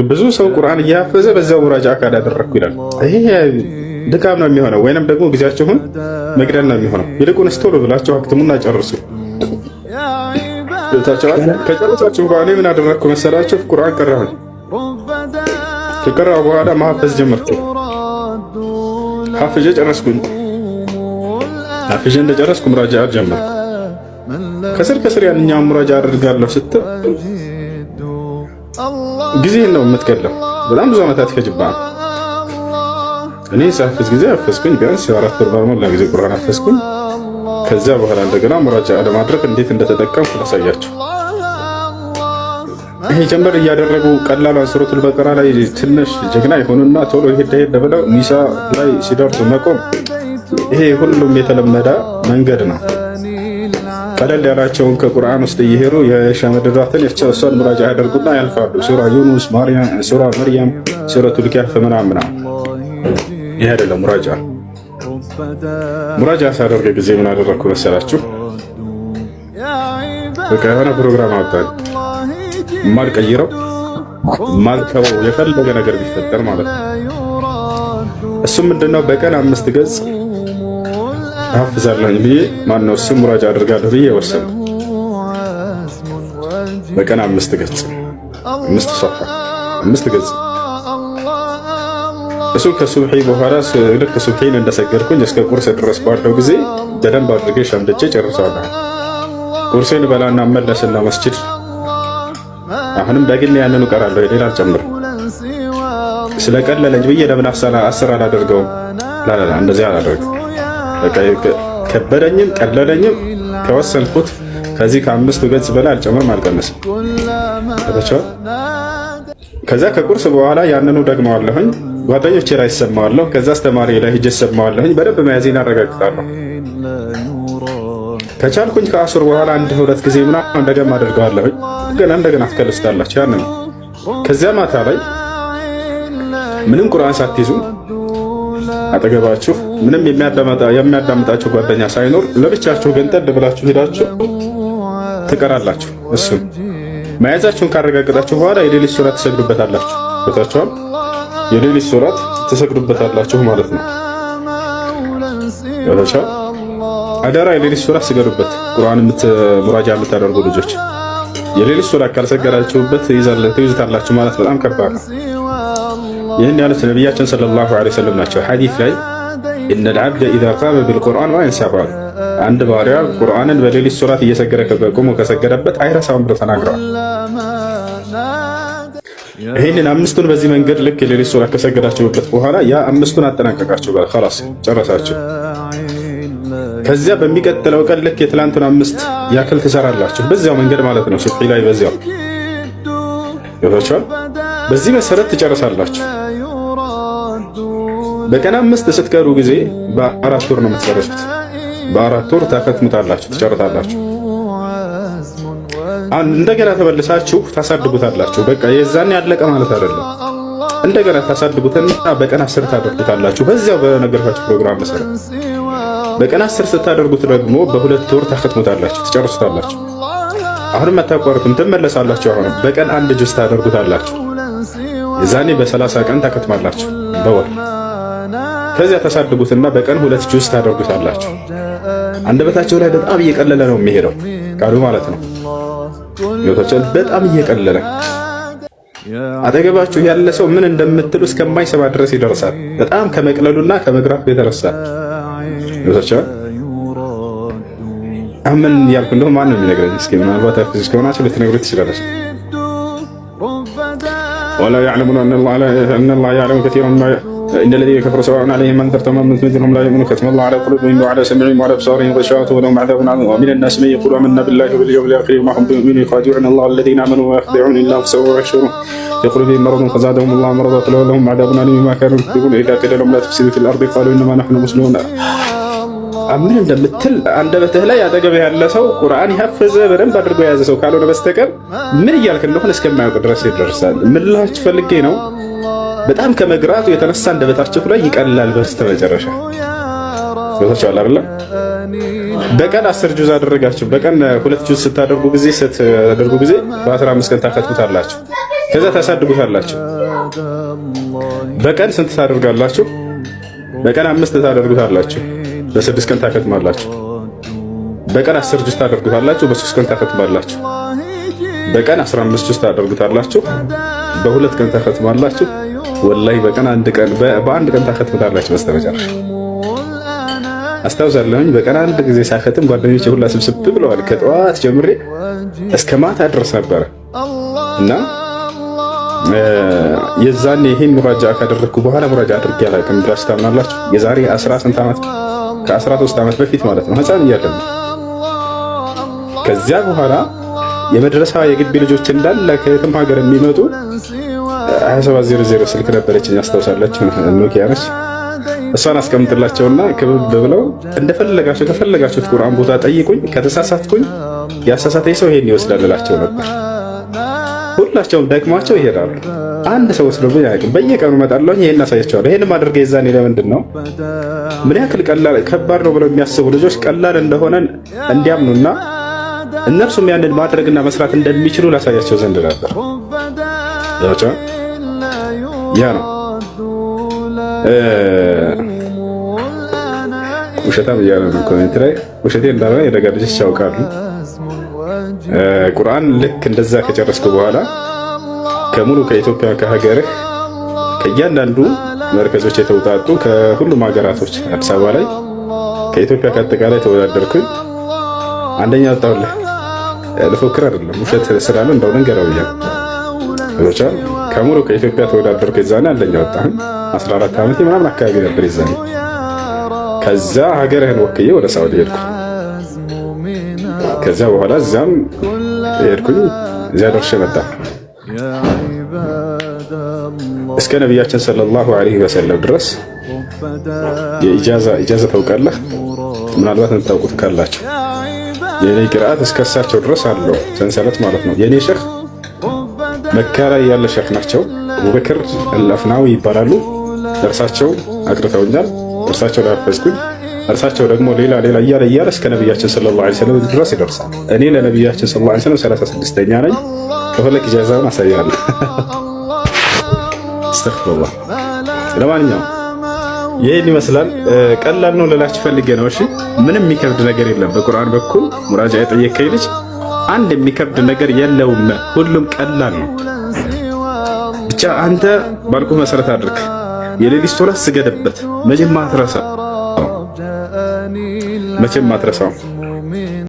ብዙ ሰው ቁርአን እያፈዘ በዛው ሙራጃ ካላደረኩ ይላል። ይሄ ድካም ነው የሚሆነው፣ ወይንም ደግሞ ጊዜያችሁን መግደል ነው የሚሆነው። ይልቁንስ ቶሎ ብላችሁ አክትሙና ጨርሱ። ከጨረሳችሁ በኋላ ምን አደረግኩ መሰላችሁ? ቁርአን ቀራሁኝ። ከቀራሁ በኋላ ማሐፈዝ ጀመርኩ። ሐፍዤ ጨረስኩኝ። ሐፍዤ እንደጨረስኩ ሙራጃ ጀመርኩ። ከስር ከስር ያንኛውን ሙራጃ አደርጋለሁ ስትል ጊዜ ነው የምትገለው። በጣም ብዙ ዓመታት ይፈጅብሃል። እኔ ሳፍዝ ጊዜ አፈዝኩኝ። ቢያንስ 4 ወር ባልሞላ ጊዜ ቁርአን አፈዝኩኝ። ከዛ በኋላ እንደገና ሙራጃ ለማድረግ እንዴት እንደተጠቀምኩ ላሳያችሁ። ይሄ ጀመር እያደረጉ ቀላሏን ሱረቱል በቀራ ላይ ትንሽ ጀግና የሆኑና ቶሎ ሄደ ብለው ኒሳ ላይ ሲደርሱ መቆም፣ ይሄ ሁሉም የተለመደ መንገድ ነው። ቀለል ያላቸውን ከቁርአን ውስጥ እየሄዱ የሸመደዷትን እሷን ሙራጃ ያደርጉና ያልፋሉ። ሱራ ዩኑስ፣ ሱራ መርያም፣ ሱረቱል ከህፍ ምናምን። ይሄ አይደለም ሙራጃ። ሙራጃ ሳደርግ ጊዜ ምን አደረግኩ መሰላችሁ? በቃ የሆነ ፕሮግራም አወጣን። ማልቀይረው ማልተወው የፈለገ ነገር ቢፈጠር ማለት ነው። እሱም ምንድነው? በቀን 5 ገጽ አፍዛለሁ ብዬ ማነው እሱ ሙራጃ አድርጋለሁ ብዬ ወሰንኩ። በቀን 5 ገጽ 5 ሶፋ 5 ገጽ። እሱ ከሱብሒ በኋላ ልክ ሱብሒን እንደሰገድኩኝ እስከ ቁርስ ድረስ ባለው ጊዜ በደንብ አድርጌ ሸምድጄ ጨርሳለሁ። ቁርሴን በላና መለስና መስጂድ አሁንም ደግሜ ያንኑ ቀራለሁ። ሌላ አልጨምርም። ስለቀለለኝ ብዬ ለምን 10 አላደርገውም? ላላ እንደዚህ አላደርገው። በቃ ከበደኝም ቀለለኝም ከወሰንኩት ከዚህ ከ5 ገጽ በላይ አልጨምርም አልቀነስም። ከዛ ከቁርስ በኋላ ያንኑ ደግመዋለሁኝ። ጓደኞቼ ላይ ሰማዋለሁ። ከዛ አስተማሪ ላይ ሂጅ ሰማዋለሁኝ። በደንብ መያዜን አረጋግጣለሁ። ከቻልኩኝ ከአሱር በኋላ 1-2 ጊዜ ምናምን እንደገና አድርገዋለሁኝ። እንደገና ትከልስታላችሁ። ያንን ከዚያ ማታ ላይ ምንም ቁርአን ሳትይዙ አጠገባችሁ ምንም የሚያዳምጣችሁ ጓደኛ ሳይኖር ለብቻችሁ ገንጠል ብላችሁ ሄዳችሁ ትቀራላችሁ። እሱም መያዛችሁን ካረጋገጣችሁ በኋላ የሌሊት ሱራት ትሰግዱበታላችሁ። ቦታችኋል የሌሊት ሱራት ትሰግዱበታላችሁ ማለት ነው። ቦታችኋል አደራ የሌሊት ሱራት ስገዱበት። ቁርአን ሙራጃ የምታደርጉ ልጆች የሌሊት ሱራት ካልሰገዳችሁበት ትይዙታላችሁ ማለት በጣም ከባድ ነው። ይህን ያሉት ነቢያችን ሰለላሁ ዐለይሂ ወሰለም ናቸው። ሐዲስ ላይ ኢነል ዐብደ ኢዛ ቃመ ቢልቁርአን ወአንሰባ፣ አንድ ባሪያ ቁርአንን በሌሊት ሱራት እየሰገደ ቆሞ ከሰገደበት አይረሳውም ብለው ተናግረዋል። ይህንን 5ቱን በዚህ መንገድ ልክ የሌሊት ሱራት ከሰገዳችሁበት በኋላ ያ 5ቱን አጠናቀቃችሁ ኸላስ ጨረሳችሁ። ከዚያ በሚቀጥለው ቀን ልክ የትላንቱን 5 ያክል ትሰራላችሁ። በዚያው መንገድ ማለት ነው። ሱብሒ ላይ በዚያው ይወጣችኋል። በዚህ መሰረት ትጨርሳላችሁ። በቀን 5 ስትቀሩ ጊዜ በ4 ወር ነው የምትጨርሱት። በ4 ወር ታከትሙታላችሁ፣ ትጨርሳላችሁ። እንደገና ተመልሳችሁ ታሳድጉታላችሁ። በቃ የዛኔ ያለቀ ማለት አይደለም። እንደገና ታሳድጉትና በቀን 10 ታደርጉታላችሁ። በዚያው በነገርኳችሁ ፕሮግራም መሰረት በቀን 10 ስታደርጉት ደግሞ በ2 ወር ታከትሙታላችሁ፣ ትጨርሱታላችሁ። አሁንም አታቋርጡም፣ ትመለሳላችሁ። አሁንም በቀን 1 ጁዝ ታደርጉታላችሁ። የዛኔ በ30 ቀን ታከትማላችሁ በወር። ከዚያ ታሳድጉትና በቀን 2 ጁዝ ታደርጉታላችሁ። አንደበታቸው ላይ በጣም እየቀለለ ነው የሚሄደው ቃሉ ማለት ነው። ይወታቸው በጣም እየቀለለ አጠገባችሁ ያለ ሰው ምን እንደምትሉ እስከማይሰማ ድረስ ይደርሳል። በጣም ከመቅለሉና ከመግራቱ የተነሳ ይወታቸው አምን ያልኩ እንደው ማን ነው የሚነግረኝ? እስኪ ምናልባት አፍዝ ከሆናችሁ ልትነግሩት ትችላላችሁ። ወላ يعلمون ان الله يعلم كثيرا ما ان الذين كفروا سواء عليهم من انذرتهم أم لم تنذرهم لا يؤمنون ختم الله على قلوبهم وعلى سمعهم وعلى ابصارهم غشاوة ولهم عذاب عظيم ومن الناس من يقول آمنا بالله وباليوم الآخر وما هم بمؤمنين يخادعون الله الذين آمنوا ويخدعون إلا أنفسهم ويشعرون في قلوبهم مرض فزادهم الله مرضا ولهم عذاب أليم بما كانوا يكذبون إذا قيل لهم لا تفسدوا في الأرض قالوا إنما نحن مسلمون። ምን እንደምትል አንደበትህ ላይ አጠገብህ ያለ ሰው ቁርአን ያፈዘ በደንብ አድርጎ የያዘ ሰው ካልሆነ በስተቀር ምን እያልክ እንደሆነ እስከማያውቅ ድረስ ይደርሳል። ምን ልላችሁ ፈልጌ ነው፣ በጣም ከመግራቱ የተነሳ አንደበታችሁ ላይ ይቀላል። በስተመጨረሻ ወጣቻለ አይደል? በቀን 10 ጁዝ አደረጋችሁ። በቀን 2 ጁዝ ስታደርጉ ጊዜ በ15 ቀን ታከትሙታላችሁ። ከዛ ታሳድጉታላችሁ። በቀን ስንት ታደርጋላችሁ? በቀን 5 ታደርጉታላችሁ፣ በ6 ቀን ታከትማላችሁ። በቀን 10 ጁዝ ታደርጉታላችሁ፣ በ3 ቀን ታከትማላችሁ። በቀን 15 ጁዝ ታደርጉታላችሁ፣ በ2 ቀን ታከትማላችሁ። ወላሂ በቀን በአንድ ቀን ታከትሙታላችሁ። በስተመጨረሻ አስታውሳለሁኝ በቀን አንድ ጊዜ ሳከትም ጓደኞቼ ሁላ ስብስብ ብለዋል። ከጠዋት ጀምሬ እስከ ማታ ድረስ ነበረ እና የዛኔ ይሄን ሙራጃ ካደረግኩ በኋላ ሙራጃ አድርጌ አላውቅም ብላችሁ ታምናላችሁ? የዛሬ 13 ዓመት ከ13 ዓመት በፊት ማለት ነው፣ ህፃን እያለን። ከዚያ በኋላ የመድረሳ የግቢ ልጆች እንዳለ ከየትም ሀገር የሚመጡ 2700 ስልክ ነበረችኝ አስታውሳላችሁ፣ ኖኪያ ነች። እሷን አስቀምጥላቸውና ክብብ ብለው እንደፈለጋችሁ ከፈለጋችሁት ቁርአን ቦታ ጠይቁኝ፣ ከተሳሳትኩኝ ያሳሳተኝ ሰው ይሄን ይወስዳል እላቸው ነበር። ሁላቸውም ደክሟቸው ይሄዳሉ። አንድ ሰው ወስዶብኝ አያውቅም። በየቀኑ እመጣለሁ፣ ይሄን አሳያቸዋለሁ። ይሄን ማድረግ የዛኔ ለምንድን ነው ምን ያክል ቀላል ከባድ ነው ብለው የሚያስቡ ልጆች ቀላል እንደሆነ እንዲያምኑና እነርሱም ያንን ማድረግና መስራት እንደሚችሉ ላሳያቸው ዘንድ ነበር። ያ ነው ውሸታም እያለ ነው ኮሜንት ላይ ውሸቴ እንዳልሆነ የደጋ ልጆች ያውቃሉ። ቁርአን ልክ እንደዛ ከጨረስኩ በኋላ ከሙሉ ከኢትዮጵያ ከሀገርህ ከእያንዳንዱ መርከዞች የተውጣጡ ከሁሉም ሀገራቶች አዲስ አበባ ላይ ከኢትዮጵያ ከአጠቃላይ ተወዳደርኩኝ። አንደኛ ወጣሁልህ። ልፎክር አይደለም ውሸት ስላለ እንደው ልንገረው ብቻ ከሙሉ ከኢትዮጵያ ተወዳደርኩ። የዛኔ አንደኛ ወጣሁኝ። 14 ዓመቴ ምናምን አካባቢ ነበር የዛኔ። ከዛ ሀገርህን ወክዬ ወደ ሳውዲ ሄድኩ። ከዛ በኋላ እዛም ሄድኩኝ። እዚያ ደርሼ መጣ እስከ ነቢያችን ሰለላሁ ዐለይሂ ወሰለም ድረስ የኢጃዛ ታውቃለህ? ምናልባት እንታውቁት ካላችሁ የኔ ቅርአት እስከ እሳቸው ድረስ አለው ሰንሰለት ማለት ነው። የኔ ሸህ መካ ላይ ያለ ሸህ ናቸው። አቡበክር አልአፍናዊ ይባላሉ። እርሳቸው አቅርተውኛል። እርሳቸው ላይ አፈዝኩኝ። እርሳቸው ደግሞ ሌላ እያለ እስከ ነቢያችን ሰለላሁ ዐለይሂ ወሰለም ድረስ ይደርሳል። እኔ ለነቢያችን ሰለላሁ ዐለይሂ ወሰለም 36ኛ ነኝ። ከፈለክ ኢጃዛውን አሳያለሁ። አስተግፊሩላህ። ለማንኛውም ይሄን ይመስላል። ቀላል ነው ልላችሁ ፈልጌ ነው። እሺ ምንም የሚከብድ ነገር የለም። በቁርአን በኩል ሙራጃ የጠየቀኝ ልጅ አንድ የሚከብድ ነገር የለውም። ሁሉም ቀላል ነው። ብቻ አንተ ባልኩ መሰረት አድርግ። የሌሊት ሶላት ስገድበት መቼም አትረሳው።